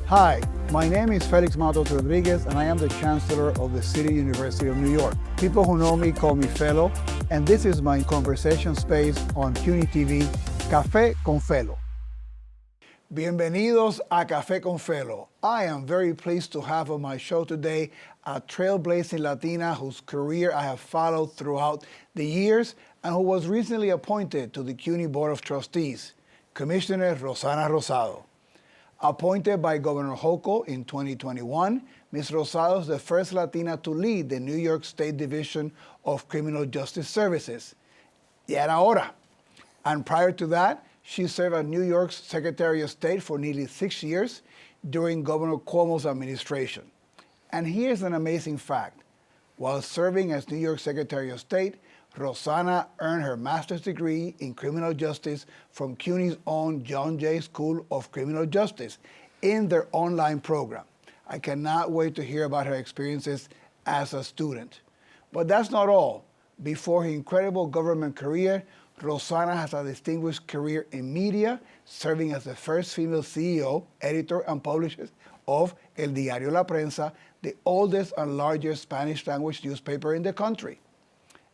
Hi, my name is Felix Matos Rodríguez, and I am the Chancellor of the City University of New York. People who know me call me Felo, and this is my conversation space on CUNY TV, Café con Felo. Bienvenidos a Café con Felo. I am very pleased to have on my show today a trailblazing Latina whose career I have followed throughout the years and who was recently appointed to the CUNY Board of Trustees, Commissioner Rossana Rosado. Appointed by Governor Hochul in 2021, Ms. Rosado is the first Latina to lead the New York State Division of Criminal Justice Services. Y era hora. And prior to that, she served as New York's Secretary of State for nearly 6 years during Governor Cuomo's administration. And here's an amazing fact. While serving as New York Secretary of State, Rosana earned her master's degree in criminal justice from CUNY's own John Jay School of Criminal Justice in their online program. I cannot wait to hear about her experiences as a student. But that's not all. Before her incredible government career, Rosana has a distinguished career in media, serving as the first female CEO, editor, and publisher of El Diario La Prensa, the oldest and largest Spanish-language newspaper in the country.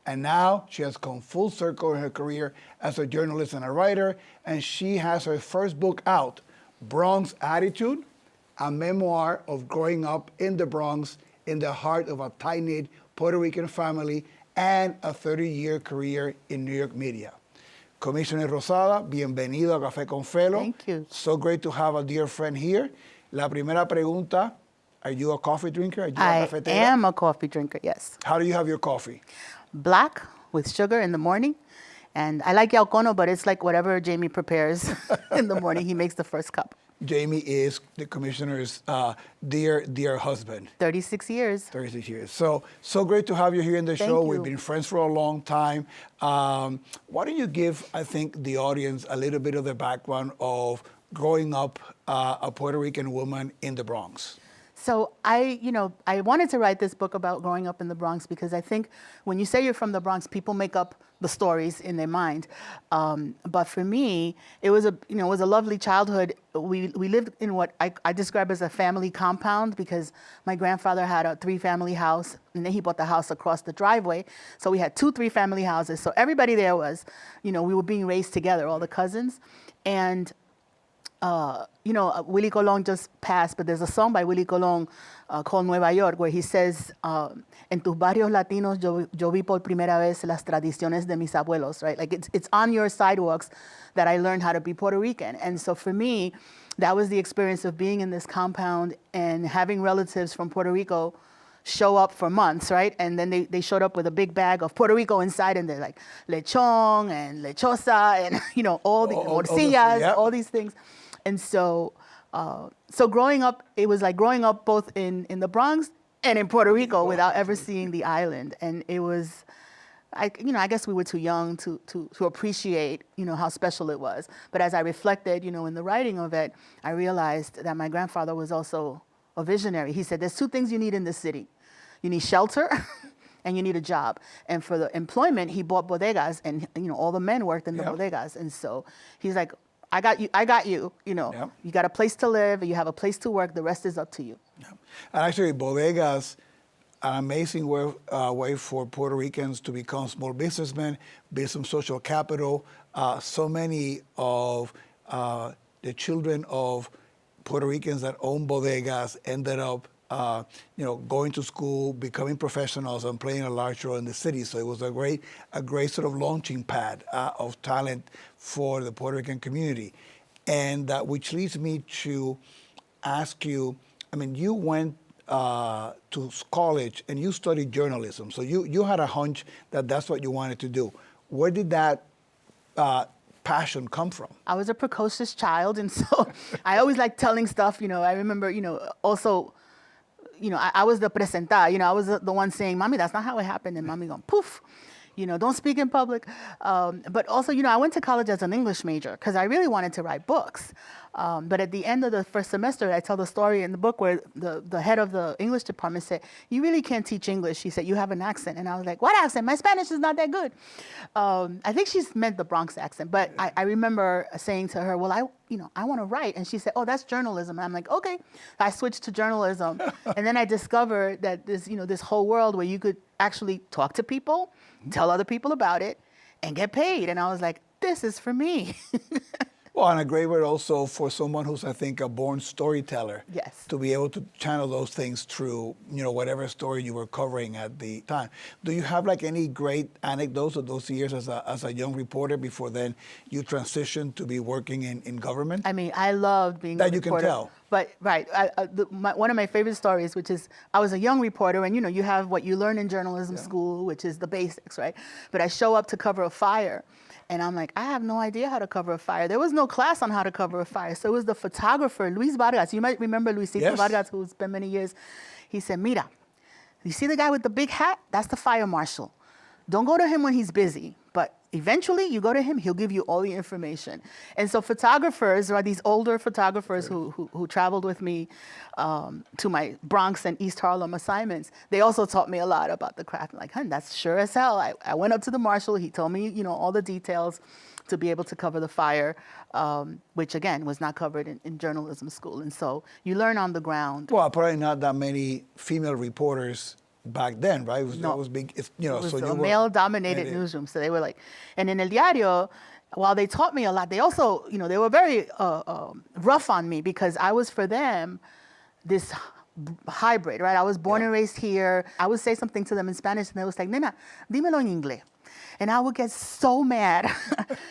And now she has come full circle in her career as a journalist and a writer, and she has her first book out, Bronx Attitude, a memoir of growing up in the Bronx in the heart of a tight-knit Puerto Rican family and a 30-year career in New York media. Commissioner Rosada, bienvenido a Café con Felo. Thank you. So great to have a dear friend here. La primera pregunta, are you a coffee drinker? Are you a cafetera? I am a coffee drinker, yes. How do you have your coffee? Black with sugar in the morning. And I like yaucono, but it's like whatever Jamie prepares in the morning. He makes the first cup. Jamie is the commissioner's dear husband. 36 years. 36 years. So great to have you here in the show. You. We've been friends for a long time. Why don't you give, I think, the audience a little bit of the background of growing up a Puerto Rican woman in the Bronx? So I wanted to write this book about growing up in the Bronx because I think when you say you're from the Bronx, people make up the stories in their mind. But for me, it was a lovely childhood. We lived in what I describe as a family compound because my grandfather had a 3-family house, and then he bought the house across the driveway. So we had 2 3-family houses. So everybody there was, we were being raised together, all the cousins, and. Willie Colon just passed, but there's a song by Willie Colon called Nueva York where he says, en tus barrios latinos yo vi por primera vez las tradiciones de mis abuelos, right? Like it's on your sidewalks that I learned how to be Puerto Rican. And so for me, that was the experience of being in this compound and having relatives from Puerto Rico show up for months, right? And then they showed up with a big bag of Puerto Rico inside, and they're like lechon and lechosa and, all the morcillas, all these things. And so growing up, it was like growing up both in the Bronx and in Puerto Rico without ever seeing the island. And it was, I guess we were too young to appreciate, how special it was. But as I reflected, in the writing of it, I realized that my grandfather was also a visionary. He said, there's 2 things you need in this city. You need shelter and you need a job. And for the employment, he bought bodegas, and, all the men worked in the bodegas. And so he's like, I got you, You got a place to live, you have a place to work, the rest is up to you. Yeah. And actually, bodegas, an amazing way for Puerto Ricans to become small businessmen, build some social capital. So many of the children of Puerto Ricans that own bodegas ended up going to school, becoming professionals, and playing a large role in the city. So it was a great sort of launching pad of talent for the Puerto Rican community. And which leads me to ask you, you went to college and you studied journalism. So you had a hunch that that's what you wanted to do. Where did that passion come from? I was a precocious child, and so I always liked telling stuff. I remember, also, I was the presentada. I was the one saying, "Mommy, that's not how it happened," and Mommy going, "Poof." Don't speak in public. But also, I went to college as an English major because I really wanted to write books. But at the end of the first semester, I tell the story in the book where the head of the English department said, "You really can't teach English." She said, "You have an accent." And I was like, "What accent? My Spanish is not that good." I think she's meant the Bronx accent. But I remember saying to her, "Well, I want to write. And she said, oh, that's journalism. And I'm like, okay. I switched to journalism. And then I discovered that this whole world where you could actually talk to people, tell other people about it, and get paid. And I was like, this is for me. Well, and a great word also for someone who's, I think, a born storyteller. Yes. To be able to channel those things through, whatever story you were covering at the time. Do you have like any great anecdotes of those years as a young reporter before then you transitioned to be working in government? I mean, I loved being a That you reporter. can tell. But, right, one of my favorite stories, which is I was a young reporter, and, you have what you learn in journalism school, which is the basics, right? But I show up to cover a fire. And I'm like, I have no idea how to cover a fire. There was no class on how to cover a fire. So it was the photographer, Luis Vargas. You might remember Luisito Vargas, who's spent many years. He said, Mira, you see the guy with the big hat? That's the fire marshal. Don't go to him when he's busy. But eventually, you go to him, he'll give you all the information. And so photographers, or these older photographers who traveled with me to my Bronx and East Harlem assignments, they also taught me a lot about the craft. I'm like, that's sure as hell. I went up to the marshal. He told me, all the details to be able to cover the fire, which, again, was not covered in journalism school. And so you learn on the ground. Well, probably not that many female reporters back then, right? It was big, It was a male-dominated newsroom. So they were like, and in El Diario, while they taught me a lot, they also, they were very rough on me because I was, for them, this hybrid, right? I was born and raised here. I would say something to them in Spanish, and they was like, nena, dímelo en inglés. And I would get so mad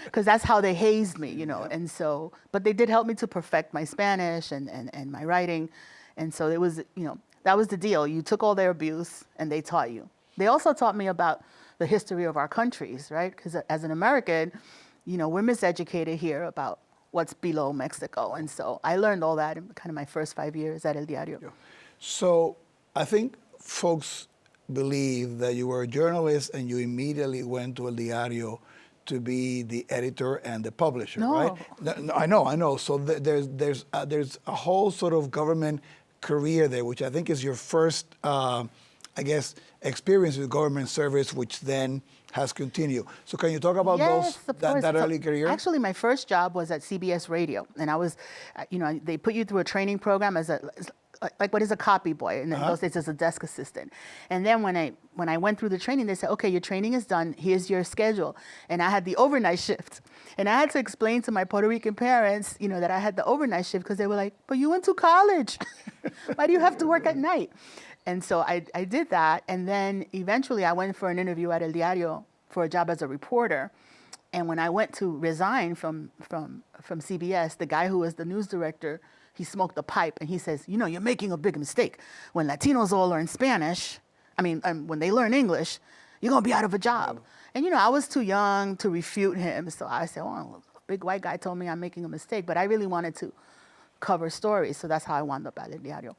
because that's how they hazed me, And so, but they did help me to perfect my Spanish and my writing. And so it was, that was the deal. You took all their abuse and they taught you. They also taught me about the history of our countries, right? Because as an American, we're miseducated here about what's below Mexico. And so I learned all that in kind of my first 5 years at El Diario. Yeah. So I think folks believe that you were a journalist and you immediately went to El Diario to be the editor and the publisher, right? No, I know. So there's a whole sort of government career there, which I think is your first, experience with government service, which then has continued. So can you talk about that early career? Actually, my first job was at CBS Radio, and I was, they put you through a training program as like what is a copy boy, and in those days as a desk assistant. And then when I went through the training, they said, okay, your training is done, here's your schedule. And I had the overnight shift. And I had to explain to my Puerto Rican parents, that I had the overnight shift because they were like, but you went to college. Why do you have to work at night? And so I did that. And then eventually I went for an interview at El Diario for a job as a reporter. And when I went to resign from CBS, the guy who was the news director, he smoked a pipe and he says, you're making a big mistake. When Latinos all learn Spanish, when they learn English, you're going to be out of a job. And, I was too young to refute him. So I said, a big white guy told me I'm making a mistake. But I really wanted to cover stories. So that's how I wound up at El Diario.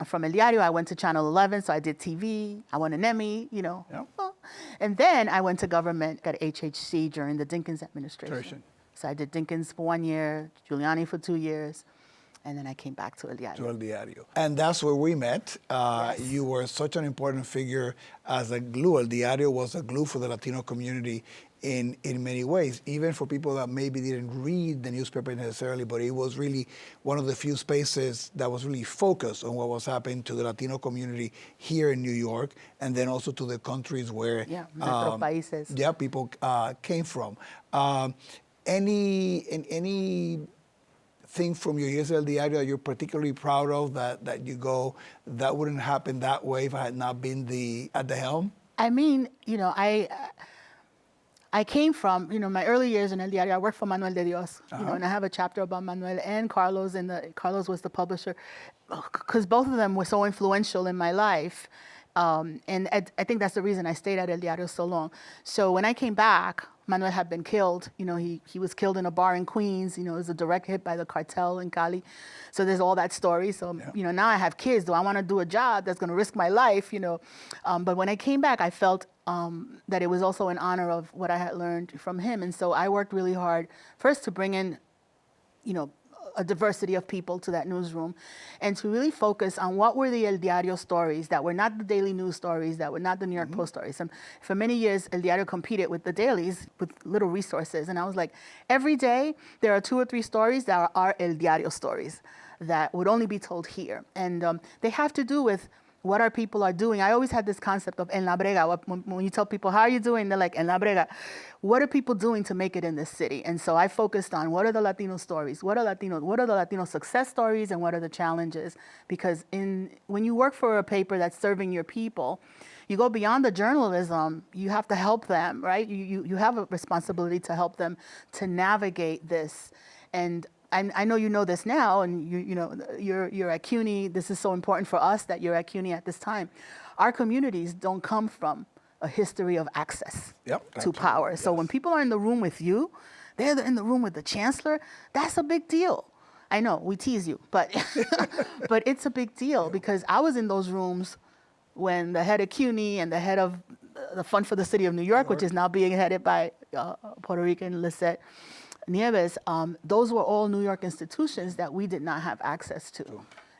From El Diario, I went to Channel 11. So I did TV. I won an Emmy, And then I went to government at HHC during the Dinkins administration. So I did Dinkins for 1 year, Giuliani for 2 years, and then I came back to El Diario. And that's where we met. You were such an important figure as a glue. El Diario was a glue for the Latino community in many ways, even for people that maybe didn't read the newspaper necessarily, but it was really one of the few spaces that was really focused on what was happening to the Latino community here in New York, and then also to the countries where people came from. Any thing from your years at El Diario that you're particularly proud of that you go, that wouldn't happen that way if I had not been at the helm? I came from, my early years in El Diario, I worked for Manuel de Dios, and I have a chapter about Manuel and Carlos, Carlos was the publisher, because both of them were so influential in my life. And I think that's the reason I stayed at El Diario so long. So when I came back, Manuel had been killed. He was killed in a bar in Queens. It was a direct hit by the cartel in Cali. So there's all that story. So, now I have kids. Do I want to do a job that's going to risk my life, But when I came back, I felt that it was also in honor of what I had learned from him. And so I worked really hard, first to bring in, a diversity of people to that newsroom, and to really focus on what were the El Diario stories that were not the daily news stories, that were not the New York Post stories. And for many years, El Diario competed with the dailies with little resources. And I was like, every day there are 2 or 3 stories that are El Diario stories that would only be told here. And they have to do with what our people are doing. I always had this concept of en la brega. When you tell people, how are you doing? They're like, en la brega. What are people doing to make it in this city? And so I focused on what are the Latino stories? What are the Latino success stories, and what are the challenges? Because when you work for a paper that's serving your people, you go beyond the journalism. You have to help them, right? You have a responsibility to help them to navigate this. And I know you know this now, and you're at CUNY. This is so important for us that you're at CUNY at this time. Our communities don't come from a history of access to power. Yes. So when people are in the room with you, they're in the room with the chancellor. That's a big deal. I know we tease you, but but it's a big deal because I was in those rooms when the head of CUNY and the head of the Fund for the City of New York, which is now being headed by Puerto Rican Lisette Nieves, those were all New York institutions that we did not have access to.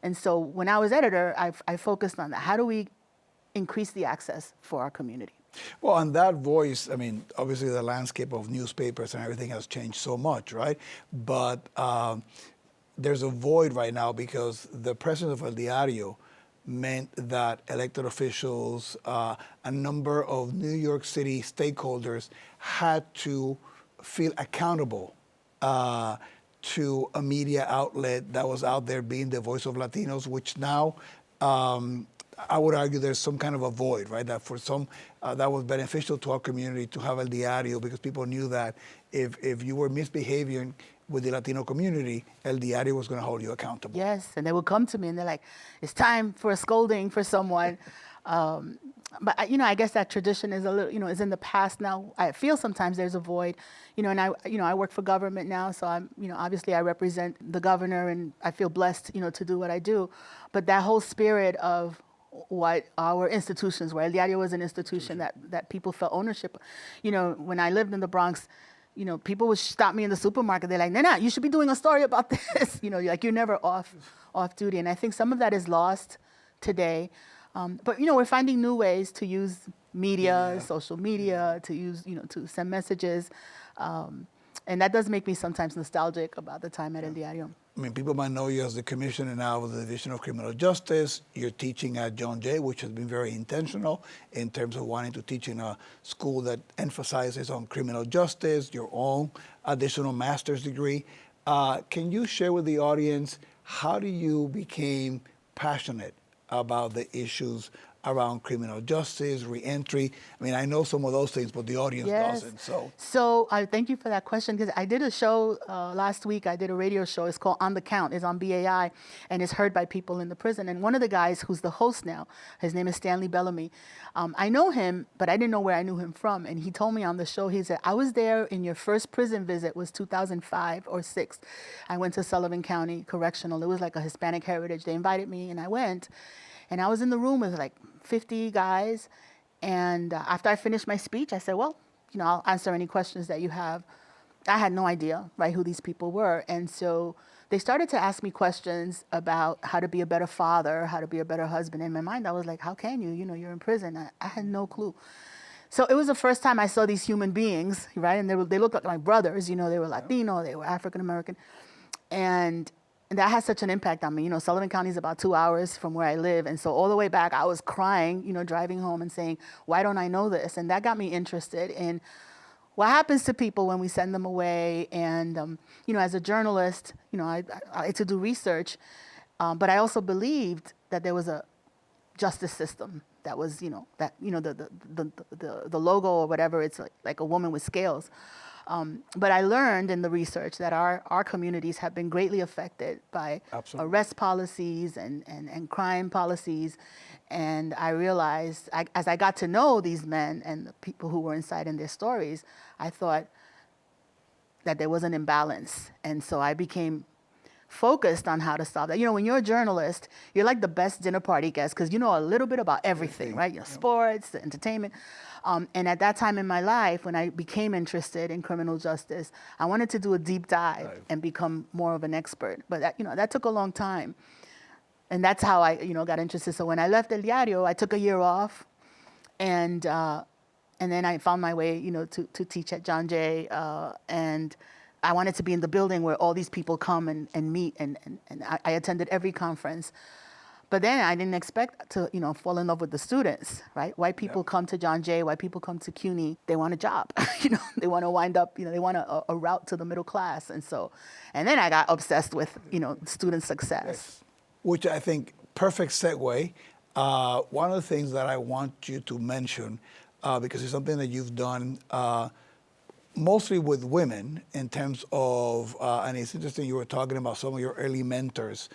And so when I was editor, I focused on that. How do we increase the access for our community? Well, on that voice, I mean, obviously the landscape of newspapers and everything has changed so much, right? But there's a void right now because the presence of El Diario meant that elected officials, a number of New York City stakeholders had to feel accountable to a media outlet that was out there being the voice of Latinos, which now I would argue there's some kind of a void, right? That for some, that was beneficial to our community to have El Diario because people knew that if you were misbehaving with the Latino community, El Diario was going to hold you accountable. Yes, and they would come to me and they're like, it's time for a scolding for someone. But I guess that tradition is a little, is in the past now. I feel sometimes there's a void, and I work for government now, so I'm, obviously I represent the governor, and I feel blessed, to do what I do. But that whole spirit of what our institutions were, El Diario was an institution that people felt ownership. When I lived in the Bronx, people would stop me in the supermarket. They're like, Nena, you should be doing a story about this. You're never off duty. And I think some of that is lost today. But we're finding new ways to use media, social media, to use, to send messages. And that does make me sometimes nostalgic about the time at El Diario. I mean, people might know you as the commissioner now of the Division of Criminal Justice. You're teaching at John Jay, which has been very intentional in terms of wanting to teach in a school that emphasizes on criminal justice, your own additional master's degree. Can you share with the audience how do you became passionate about the issues around criminal justice, reentry? I mean, I know some of those things, but the audience doesn't. So I thank you for that question, because I did a show last week. I did a radio show. It's called On the Count. It's on BAI, and it's heard by people in the prison. And one of the guys who's the host now, his name is Stanley Bellamy. I know him, but I didn't know where I knew him from. And he told me on the show, he said, I was there in your first prison visit was 2005 or 6. I went to Sullivan County Correctional. It was like a Hispanic heritage. They invited me, and I went. And I was in the room with like 50 guys. And after I finished my speech, I said, well, I'll answer any questions that you have. I had no idea, right, who these people were. And so they started to ask me questions about how to be a better father, how to be a better husband. In my mind, I was like, how can you? You're in prison. I had no clue. So it was the first time I saw these human beings, right? And they looked like my brothers. They were Latino, they were African American. And that has such an impact on me. Sullivan County is about 2 hours from where I live. And so all the way back, I was crying, driving home and saying, why don't I know this? And that got me interested in what happens to people when we send them away. And, as a journalist, I like to do research. But I also believed that there was a justice system that was, the logo or whatever, it's like a woman with scales. But I learned in the research that our communities have been greatly affected by arrest policies and crime policies. And I realized, as I got to know these men and the people who were inside in their stories, I thought that there was an imbalance. And so I became focused on how to solve that. When you're a journalist, you're like the best dinner party guest because you know a little bit about everything, right? Sports, entertainment. And at that time in my life, when I became interested in criminal justice, I wanted to do a deep dive and become more of an expert. But that, that took a long time. And that's how I, got interested. So when I left El Diario, I took a year off, and then I found my way, to teach at John Jay, and I wanted to be in the building where all these people come and meet, and I attended every conference. But then I didn't expect to, fall in love with the students, right? White people come to John Jay, white people come to CUNY, they want a job, they want to wind up, they want a route to the middle class. And then I got obsessed with, student success. Yes. Which I think, perfect segue. One of the things that I want you to mention, because it's something that you've done mostly with women in terms of, and it's interesting you were talking about some of your early mentors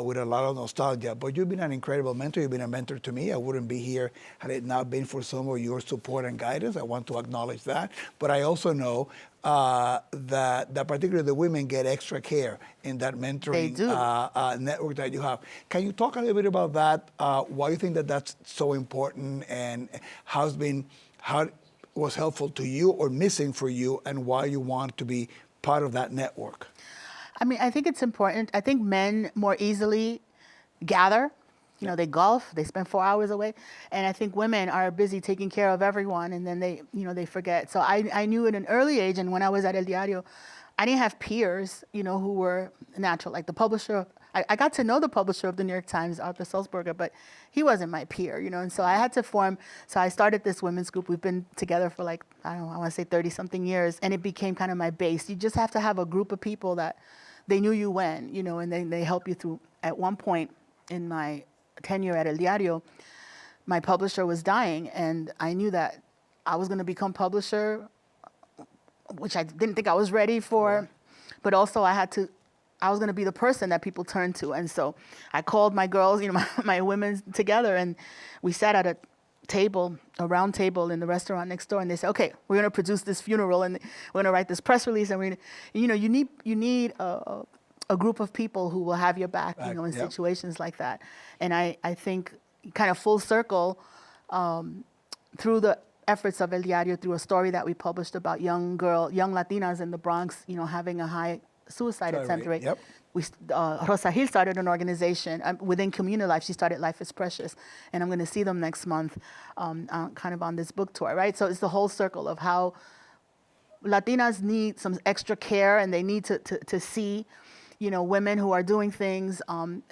with a lot of nostalgia, but you've been an incredible mentor. You've been a mentor to me. I wouldn't be here had it not been for some of your support and guidance. I want to acknowledge that. But I also know that particularly the women get extra care in that mentoring network that you have. Can you talk a little bit about that? Why you think that that's so important, and how it was helpful to you or missing for you, and why you want to be part of that network? I mean, I think it's important. I think men more easily gather. They golf, they spend 4 hours away. And I think women are busy taking care of everyone, and then they forget. So I knew at an early age, and when I was at El Diario, I didn't have peers, who were natural. Like the publisher, I got to know the publisher of the New York Times, Arthur Sulzberger, but he wasn't my peer, and so I had to form, so I started this women's group. We've been together for like, I don't know, I want to say 30 something years, and it became kind of my base. You just have to have a group of people that they knew you when, and then they help you through. At one point in my tenure at El Diario, my publisher was dying, and I knew that I was going to become publisher, which I didn't think I was ready for, but also I was going to be the person that people turn to. And so I called my girls, my women together, and we sat at a round table in the restaurant next door, and they said, okay, we're going to produce this funeral, and we're going to write this press release, and you need a group of people who will have your back, in situations like that. And I think kind of full circle, through the efforts of El Diario, through a story that we published about young Latinas in the Bronx, having a high suicide attempt rate. Yep. Rosa Gil started an organization within Community Life. She started Life is Precious, and I'm going to see them next month, kind of on this book tour, right? So it's the whole circle of how Latinas need some extra care, and they need to see, women who are doing things,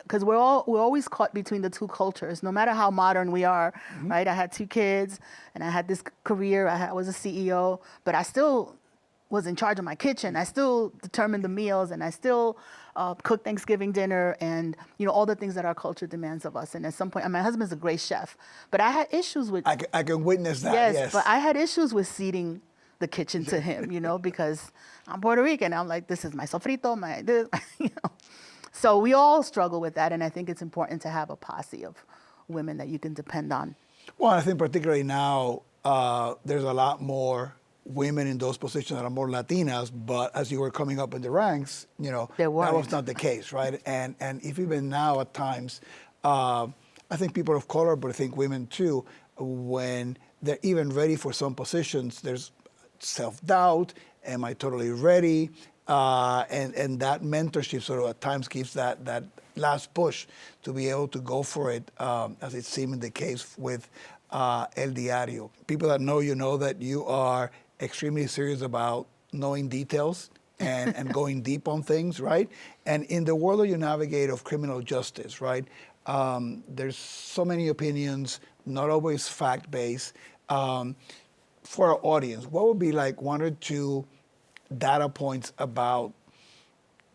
because we're always caught between the two cultures, no matter how modern we are, right? I had 2 kids, and I had this career. I was a CEO, but I still was in charge of my kitchen. I still determined the meals, and I still cooked Thanksgiving dinner, and all the things that our culture demands of us. And at some point, and my husband's a great chef, but I had issues with. I can witness that. Yes, but I had issues with ceding the kitchen to him, because I'm Puerto Rican. I'm like, this is my sofrito, my this, So we all struggle with that, and I think it's important to have a posse of women that you can depend on. Well, I think particularly now there's a lot more women in those positions that are more Latinas, but as you were coming up in the ranks, that was not the case, right? And if even now at times, I think people of color, but I think women too, when they're even ready for some positions, there's self-doubt. Am I totally ready? And that mentorship sort of at times gives that last push to be able to go for it, as it seemed the case with El Diario. People that know you know that you are extremely serious about knowing details and going deep on things, right? And in the world that you navigate of criminal justice, right, there's so many opinions, not always fact-based. For our audience, what would be like 1 or 2 data points about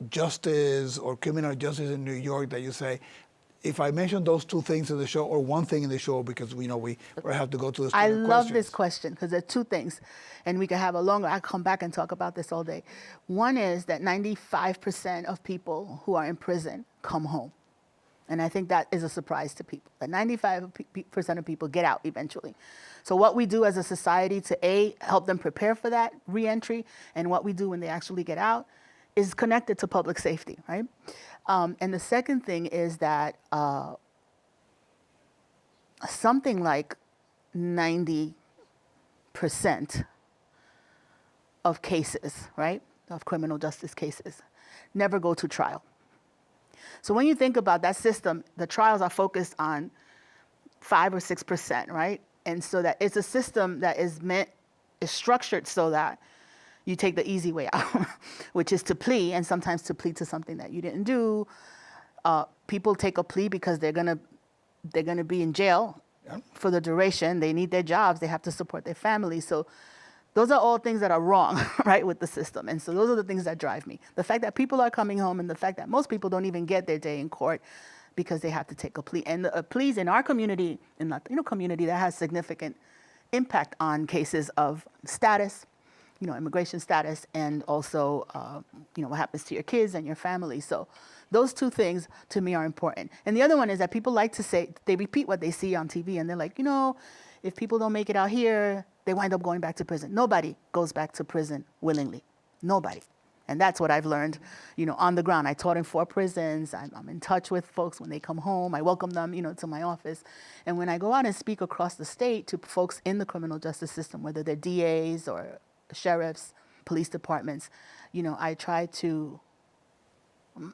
justice or criminal justice in New York that you say, if I mention those 2 things in the show, or 1 thing in the show, because we have to go to the I love this question, because there are 2 things, and we could have I'll come back and talk about this all day. One is that 95% of people who are in prison come home. And I think that is a surprise to people, that 95% of people get out eventually. So what we do as a society to help them prepare for that reentry, and what we do when they actually get out, is connected to public safety, right? And the second thing is that something like 90 of cases, right, of criminal justice cases, never go to trial. So when you think about that system, the trials are focused on 5 or 6%, right? And so that it's a system that is structured so that you take the easy way out, which is to plea, and sometimes to plead to something that you didn't do. People take a plea because they're gonna be in jail for the duration. They need their jobs. They have to support their families. So those are all things that are wrong, right, with the system. And so those are the things that drive me. The fact that people are coming home and the fact that most people don't even get their day in court because they have to take a plea. And pleas in our community, in the Latino community, that has significant impact on cases of status, immigration status, and also, what happens to your kids and your family. So those two things to me are important. And the other one is that people like to say, they repeat what they see on TV and they're like, if people don't make it out here, they wind up going back to prison. Nobody goes back to prison willingly. Nobody. And that's what I've learned, on the ground. I taught in 4 prisons. I'm in touch with folks when they come home. I welcome them, to my office. And when I go out and speak across the state to folks in the criminal justice system, whether they're DAs or sheriffs, police departments, I try to,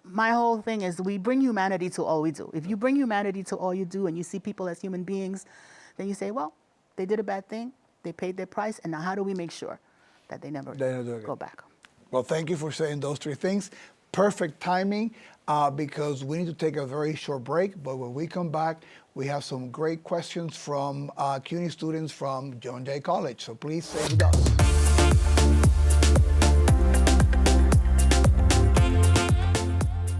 my whole thing is we bring humanity to all we do. If you bring humanity to all you do and you see people as human beings, then you say, well, they did a bad thing, they paid their price, and now how do we make sure that they never go back? Well, thank you for saying those 3 things. Perfect timing, because we need to take a very short break, but when we come back, we have some great questions from CUNY students from John Jay College, so please stay with us.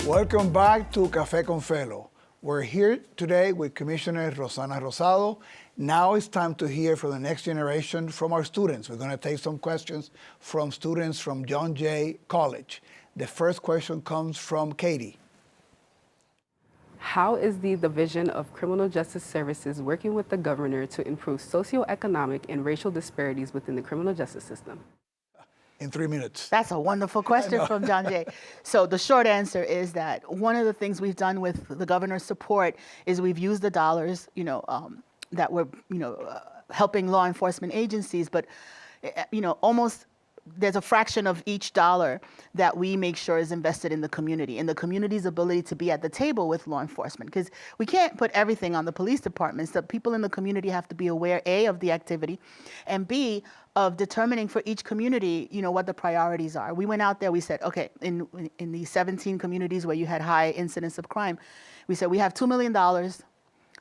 Welcome back to Café con Felo. We're here today with Commissioner Rossana Rosado. Now it's time to hear from the next generation from our students. We're going to take some questions from students from John Jay College. The first question comes from Katie. How is the Division of Criminal Justice Services working with the governor to improve socioeconomic and racial disparities within the criminal justice system? In 3 minutes. That's a wonderful question from John Jay. So the short answer is that one of the things we've done with the governor's support is we've used the dollars, that we're, helping law enforcement agencies, but, almost there's a fraction of each dollar that we make sure is invested in the community and the community's ability to be at the table with law enforcement, because we can't put everything on the police departments. The people in the community have to be aware, A, of the activity, and B, of determining for each community, what the priorities are. We went out there, we said, okay, in the 17 communities where you had high incidence of crime, we said we have $2 million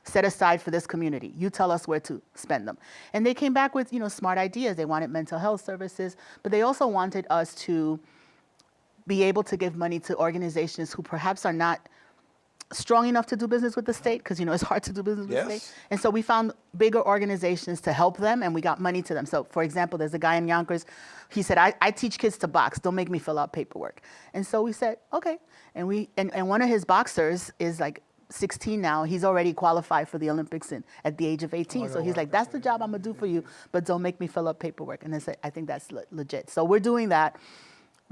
set aside for this community. You tell us where to spend them. And they came back with, smart ideas. They wanted mental health services, but they also wanted us to be able to give money to organizations who perhaps are not strong enough to do business with the state, because, it's hard to do business with the state. And so we found bigger organizations to help them, and we got money to them. So, for example, there's a guy in Yonkers. He said, I teach kids to box. Don't make me fill out paperwork. And so we said, okay. And one of his boxers is like 16 now. He's already qualified for the Olympics at the age of 18. So he's like, that's the job I'm going to do for you, but don't make me fill out paperwork. And I think that's legit. So we're doing that.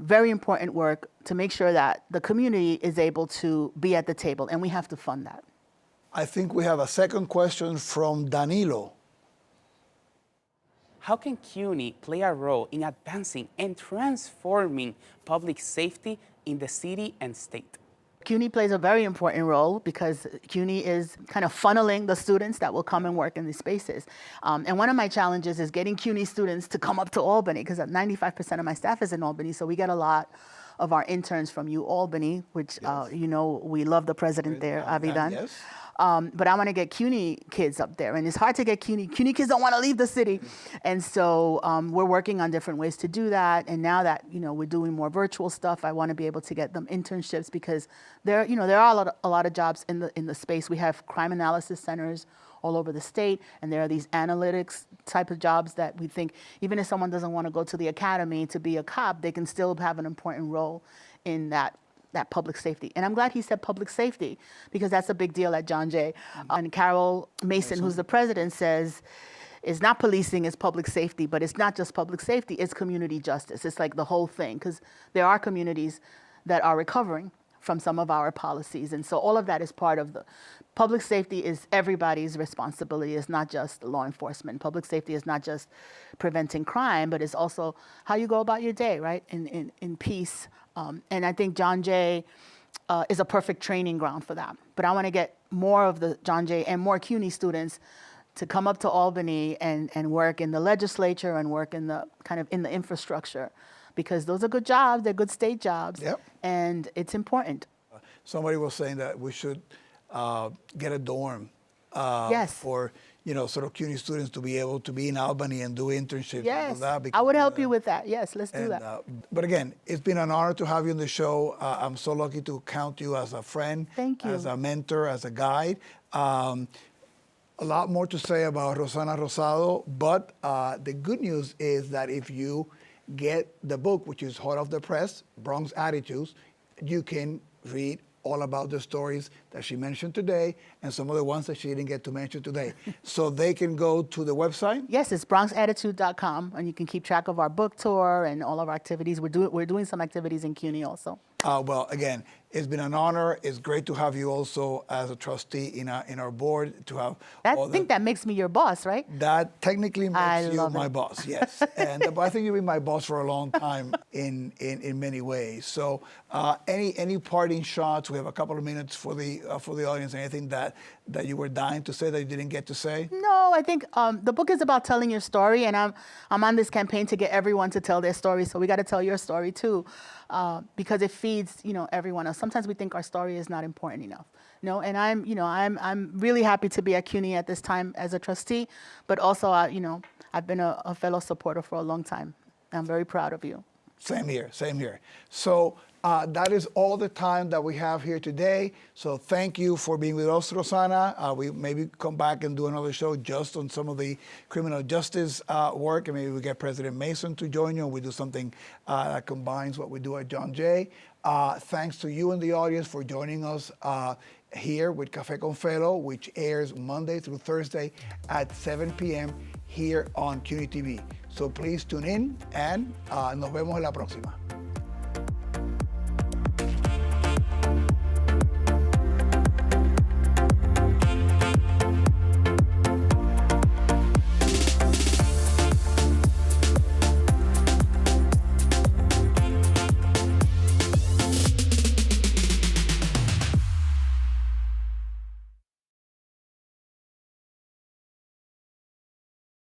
Very important work to make sure that the community is able to be at the table, and we have to fund that. I think we have a second question from Danilo. How can CUNY play a role in advancing and transforming public safety in the city and state? CUNY plays a very important role because CUNY is kind of funneling the students that will come and work in these spaces. And one of my challenges is getting CUNY students to come up to Albany, because 95% of my staff is in Albany, so we get a lot of our interns from UAlbany, which, we love the president there, Avidan. Yes. But I want to get CUNY kids up there, and it's hard to get CUNY. CUNY kids don't want to leave the city, and so we're working on different ways to do that. And now that we're doing more virtual stuff, I want to be able to get them internships, because there are a lot of jobs in the space. We have crime analysis centers all over the state, and there are these analytics type of jobs that we think even if someone doesn't want to go to the academy to be a cop, they can still have an important role in that public safety. And I'm glad he said public safety, because that's a big deal at John Jay. And Carol Mason, who's the president, says it's not policing, it's public safety, but it's not just public safety, it's community justice. It's like the whole thing, because there are communities that are recovering from some of our policies. And so all of that is part of the public safety is everybody's responsibility. It's not just law enforcement. Public safety is not just preventing crime, but it's also how you go about your day, right? In peace. And I think John Jay is a perfect training ground for that. But I want to get more of the John Jay and more CUNY students to come up to Albany and work in the legislature and work in the kind of in the infrastructure, because those are good jobs, they're good state jobs, Yep. and it's important. Somebody was saying that we should get a dorm Yes. for, sort of CUNY students to be able to be in Albany and do internships. And all Yes, that I would help you with that. Yes, let's do that. But again, it's been an honor to have you on the show. I'm so lucky to count you as a friend, Thank you. as a mentor, as a guide. A lot more to say about Rosana Rosado, but the good news is that if you get the book, which is hot off the press, Bronx Attitudes, you can read all about the stories that she mentioned today and some of the ones that she didn't get to mention today. So they can go to the website? Yes, it's bronxattitude.com, and you can keep track of our book tour and all of our activities. We're doing some activities in CUNY also. Well, again, it's been an honor. It's great to have you also as a trustee in our board to have. I think that makes me your boss, right? That technically I makes you love my it. boss, yes. But I think you've been my boss for a long time in many ways. So, any parting shots? We have a couple of minutes for the audience. Anything that you were dying to say that you didn't get to say? No, I think the book is about telling your story, and I'm on this campaign to get everyone to tell their story. So we got to tell your story too, because it feeds everyone else. Sometimes we think our story is not important enough. And I'm really happy to be at CUNY at this time as a trustee, but also I've been a fellow supporter for a long time. I'm very proud of you. Same here, same here. So that is all the time that we have here today. So thank you for being with us, Rosana. We maybe come back and do another show just on some of the criminal justice work, and maybe we get President Mason to join you, and we do something that combines what we do at John Jay. Thanks to you in the audience for joining us here with Café con Felo, which airs Monday through Thursday at 7 p.m. here on CUNY TV. So please tune in, and nos vemos en la próxima.